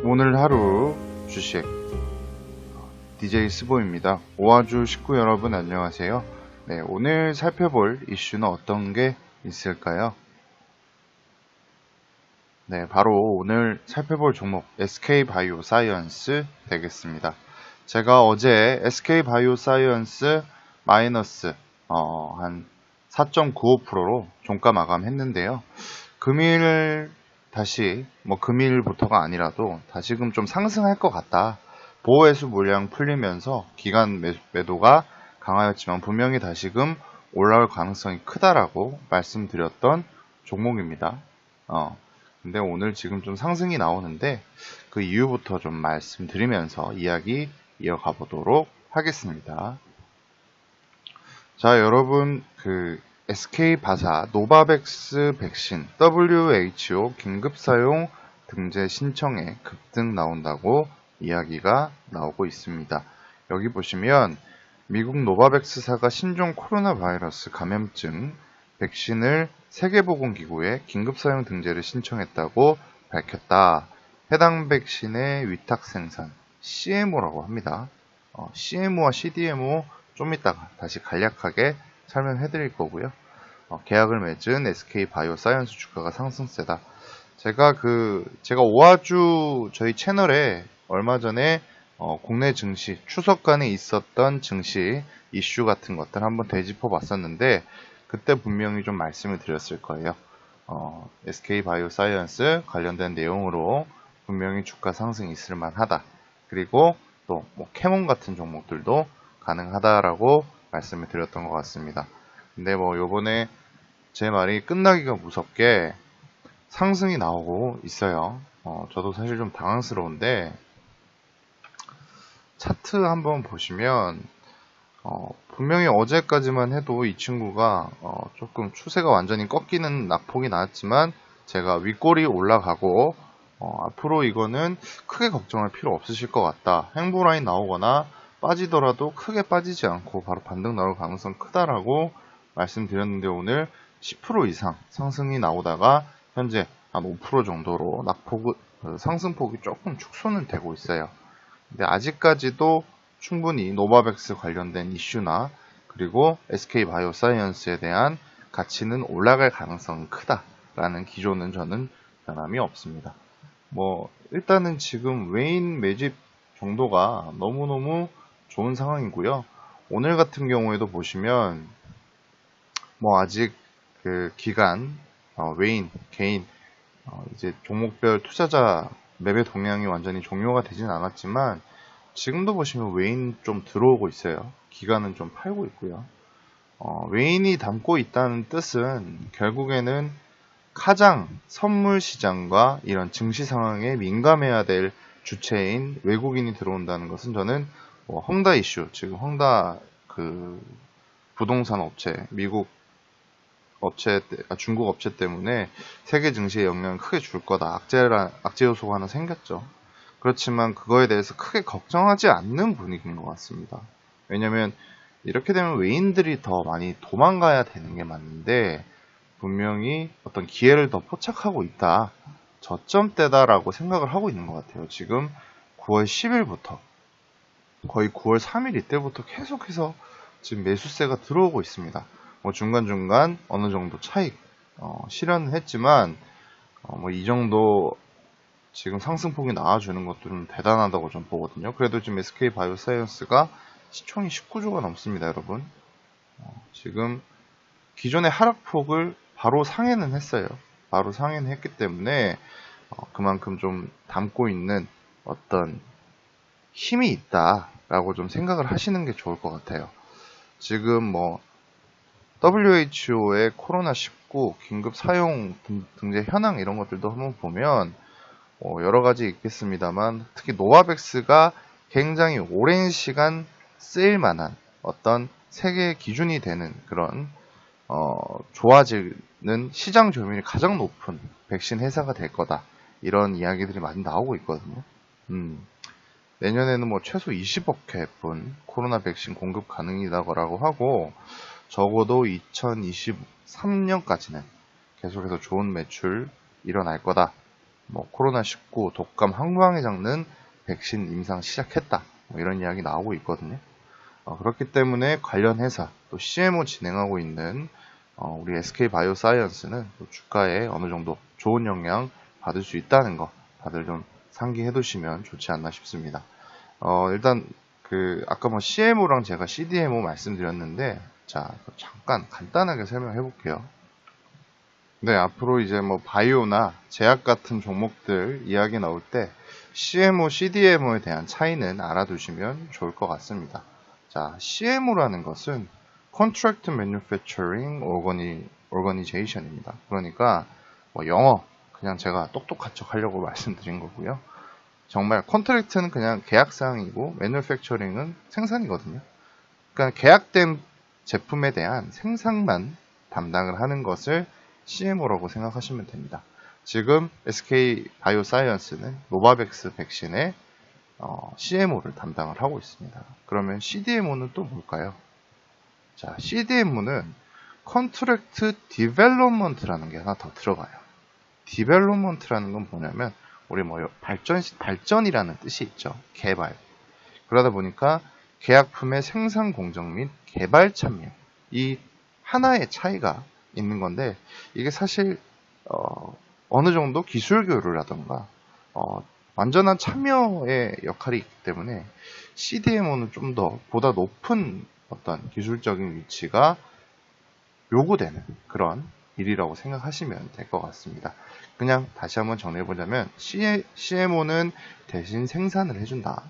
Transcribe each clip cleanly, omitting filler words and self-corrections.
오늘 하루 주식 DJ 스보입니다. 오아주 식구 여러분 안녕하세요. 네, 오늘 살펴볼 이슈는 어떤 게 있을까요? 네, 바로 오늘 살펴볼 종목 SK바이오사이언스 되겠습니다. 제가 어제 SK바이오사이언스 마이너스 한 4.95%로 종가 마감했는데요. 금일 다시 금일부터가 아니라도 다시금 좀 상승할 것 같다. 보호회수 물량 풀리면서 기간 매도가 강하였지만 분명히 다시금 올라올 가능성이 크다라고 말씀드렸던 종목입니다. 근데 오늘 지금 좀 상승이 나오는데 그 이유부터 좀 말씀드리면서 이야기 이어가 보도록 하겠습니다. 자, 여러분 SK바사 노바백스 백신 WHO 긴급 사용 등재 신청에 급등 나온다고 이야기가 나오고 있습니다. 여기 보시면 미국 노바백스사가 신종 코로나 바이러스 감염증 백신을 세계보건기구에 긴급 사용 등재를 신청했다고 밝혔다. 해당 백신의 위탁 생산 CMO라고 합니다. CMO와 CDMO 좀 이따가 다시 간략하게 설명해 드릴 거고요. 계약을 맺은 SK바이오사이언스 주가가 상승세다. 제가 오아주 저희 채널에 얼마 전에 국내 증시 추석간에 있었던 증시 이슈 같은 것들 한번 되짚어 봤었는데 그때 분명히 좀 말씀을 드렸을 거예요. SK바이오사이언스 관련된 내용으로 분명히 주가 상승이 있을 만하다. 그리고 또 캐몬 같은 종목들도 가능하다라고 말씀을 드렸던 것 같습니다. 근데 요번에 제 말이 끝나기가 무섭게 상승이 나오고 있어요. 저도 사실 좀 당황스러운데 차트 한번 보시면 분명히 어제까지만 해도 이 친구가 조금 추세가 완전히 꺾이는 낙폭이 나왔지만 제가 윗골이 올라가고 앞으로 이거는 크게 걱정할 필요 없으실 것 같다. 행보라인 나오거나 빠지더라도 크게 빠지지 않고 바로 반등 나올 가능성 크다라고 말씀드렸는데 오늘 10% 이상 상승이 나오다가 현재 한 5% 정도로 상승폭이 조금 축소는 되고 있어요. 근데 아직까지도 충분히 노바백스 관련된 이슈나 그리고 SK바이오사이언스에 대한 가치는 올라갈 가능성이 크다라는 기조는 저는 변함이 없습니다. 일단은 지금 외인 매집 정도가 너무너무 좋은 상황이고요. 오늘 같은 경우에도 보시면 아직 기간 외인 개인 이제 종목별 투자자 매매 동향이 완전히 종료가 되진 않았지만 지금도 보시면 외인 좀 들어오고 있어요. 기간은 좀 팔고 있고요. 외인이 담고 있다는 뜻은 결국에는 가장 선물 시장과 이런 증시 상황에 민감해야 될 주체인 외국인이 들어온다는 것은 저는 헝다 이슈, 지금 헝다 부동산 업체, 미국 업체, 중국 업체 때문에 세계 증시에 영향을 크게 줄 거다. 악재 요소가 하나 생겼죠. 그렇지만 그거에 대해서 크게 걱정하지 않는 분위기인 것 같습니다. 왜냐면 이렇게 되면 외인들이 더 많이 도망가야 되는 게 맞는데 분명히 어떤 기회를 더 포착하고 있다. 저점대다라고 생각을 하고 있는 것 같아요. 지금 9월 10일부터 거의 9월 3일 이때부터 계속해서 지금 매수세가 들어오고 있습니다. 중간중간 어느 정도 차익 실현은 했지만 이 정도 지금 상승폭이 나와주는 것들은 대단하다고 좀 보거든요. 그래도 지금 SK바이오사이언스가 시총이 19조가 넘습니다, 여러분. 지금 기존의 하락폭을 바로 상회는 했어요. 바로 상회는 했기 때문에 그만큼 좀 담고 있는 어떤 힘이 있다라고 좀 생각을 하시는 게 좋을 것 같아요. 지금 WHO의 코로나19 긴급 사용 등재 현황 이런 것들도 한번 보면 여러 가지 있겠습니다만 특히 노바백스가 굉장히 오랜 시간 쓰일 만한 어떤 세계 기준이 되는 그런 좋아지는 시장 점유율이 가장 높은 백신 회사가 될 거다. 이런 이야기들이 많이 나오고 있거든요. 내년에는 최소 20억 회분 코로나 백신 공급 가능이다라고 하고 적어도 2023년까지는 계속해서 좋은 매출 일어날 거다. 뭐 코로나19 독감 항부항에 잡는 백신 임상 시작했다. 뭐 이런 이야기 나오고 있거든요. 그렇기 때문에 관련 회사 또 CMO 진행하고 있는 우리 SK 바이오사이언스는 또 주가에 어느 정도 좋은 영향 받을 수 있다는 거 다들 좀 상기해 두시면 좋지 않나 싶습니다. 일단 아까 뭐 CMO랑 제가 CDMO 말씀드렸는데 자 잠깐 간단하게 설명해 볼게요. 네, 앞으로 이제 뭐 바이오나 제약 같은 종목들 이야기 나올 때 CMO, CDMO에 대한 차이는 알아두시면 좋을 것 같습니다. 자, CMO라는 것은 Contract Manufacturing Organization입니다. 그러니까 뭐 영어 그냥 제가 똑똑한 척 하려고 말씀드린 거고요. 정말 컨트랙트는 그냥 계약사항이고 매뉴팩처링은 생산이거든요. 그러니까 계약된 제품에 대한 생산만 담당을 하는 것을 CMO라고 생각하시면 됩니다. 지금 SK 바이오사이언스는 노바백스 백신의 CMO를 담당을 하고 있습니다. 그러면 CDMO는 또 뭘까요? 자, CDMO는 컨트랙트 디벨롭먼트라는 게 하나 더 들어가요. 디벨롭먼트라는 건 뭐냐면 우리 뭐 발전이라는 뜻이 있죠. 개발. 그러다 보니까 계약품의 생산 공정 및 개발 참여 이 하나의 차이가 있는 건데 이게 사실 어느 정도 기술 교류라던가 완전한 참여의 역할이 있기 때문에 CDMO는 좀 더 보다 높은 어떤 기술적인 위치가 요구되는 그런 일이라고 생각하시면 될 것 같습니다. 그냥 다시 한번 정리해보자면 CMO는 대신 생산을 해준다.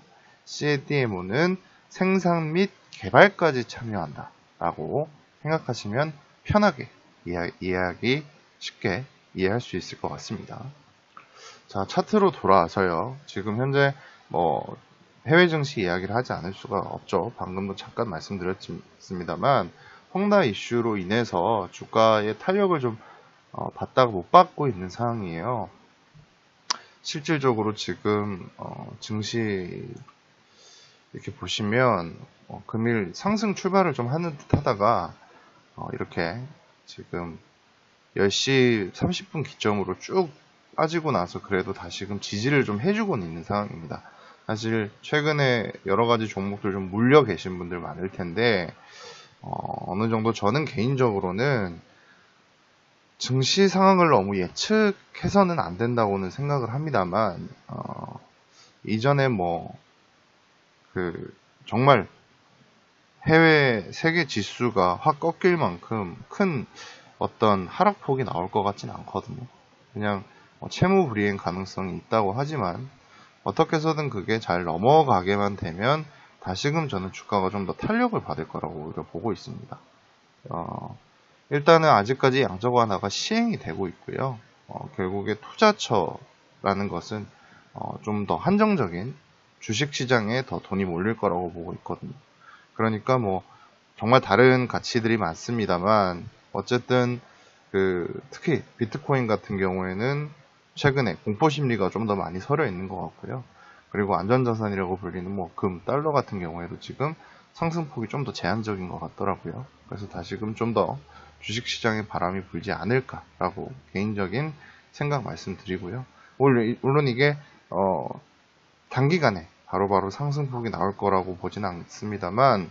CDMO는 생산 및 개발까지 참여한다. 라고 생각하시면 편하게 이해하기 쉽게 이해할 수 있을 것 같습니다. 자, 차트로 돌아와서요. 지금 현재 뭐 해외 증시 이야기를 하지 않을 수가 없죠. 방금도 잠깐 말씀드렸습니다만 헝다 이슈로 인해서 주가의 탄력을 좀 받다가 못 받고 있는 상황이에요. 실질적으로 지금 증시 이렇게 보시면 금일 상승 출발을 좀 하는 듯 하다가 이렇게 지금 10시 30분 기점으로 쭉 빠지고 나서 그래도 다시금 지지를 좀 해주고는 있는 상황입니다. 사실 최근에 여러 가지 종목들 좀 물려 계신 분들 많을 텐데 어느 정도 저는 개인적으로는 증시 상황을 너무 예측해서는 안 된다고는 생각을 합니다만 이전에 정말 해외 세계 지수가 확 꺾일 만큼 큰 어떤 하락폭이 나올 것 같진 않거든요. 그냥 채무 불이행 가능성이 있다고 하지만 어떻게 해서든 그게 잘 넘어가게만 되면 다시금 저는 주가가 좀 더 탄력을 받을 거라고 오히려 보고 있습니다. 일단은 아직까지 양적 완화가 시행이 되고 있고요. 결국에 투자처라는 것은 좀 더 한정적인 주식시장에 더 돈이 몰릴 거라고 보고 있거든요. 그러니까 정말 다른 가치들이 많습니다만 어쨌든 특히 비트코인 같은 경우에는 최근에 공포심리가 좀 더 많이 서려 있는 것 같고요. 그리고 안전자산이라고 불리는 금, 달러 같은 경우에도 지금 상승폭이 좀 더 제한적인 것 같더라고요. 그래서 다시금 좀 더 주식시장에 바람이 불지 않을까라고 개인적인 생각 말씀드리고요. 물론 이게 단기간에 바로바로 상승폭이 나올 거라고 보지는 않습니다만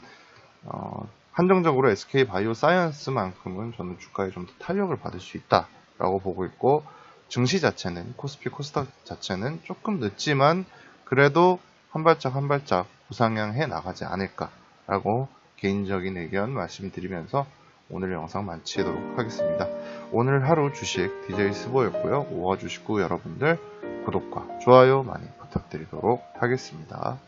한정적으로 SK 바이오사이언스만큼은 저는 주가에 좀 더 탄력을 받을 수 있다라고 보고 있고 증시 자체는 코스피 코스닥 자체는 조금 늦지만 그래도 한 발짝 한 발짝 우상향해 나가지 않을까라고 개인적인 의견 말씀드리면서 오늘 영상 마치도록 하겠습니다. 오늘 하루 주식 DJ 스보였고요. 오화 주식구 여러분들 구독과 좋아요 많이 부탁드리도록 하겠습니다.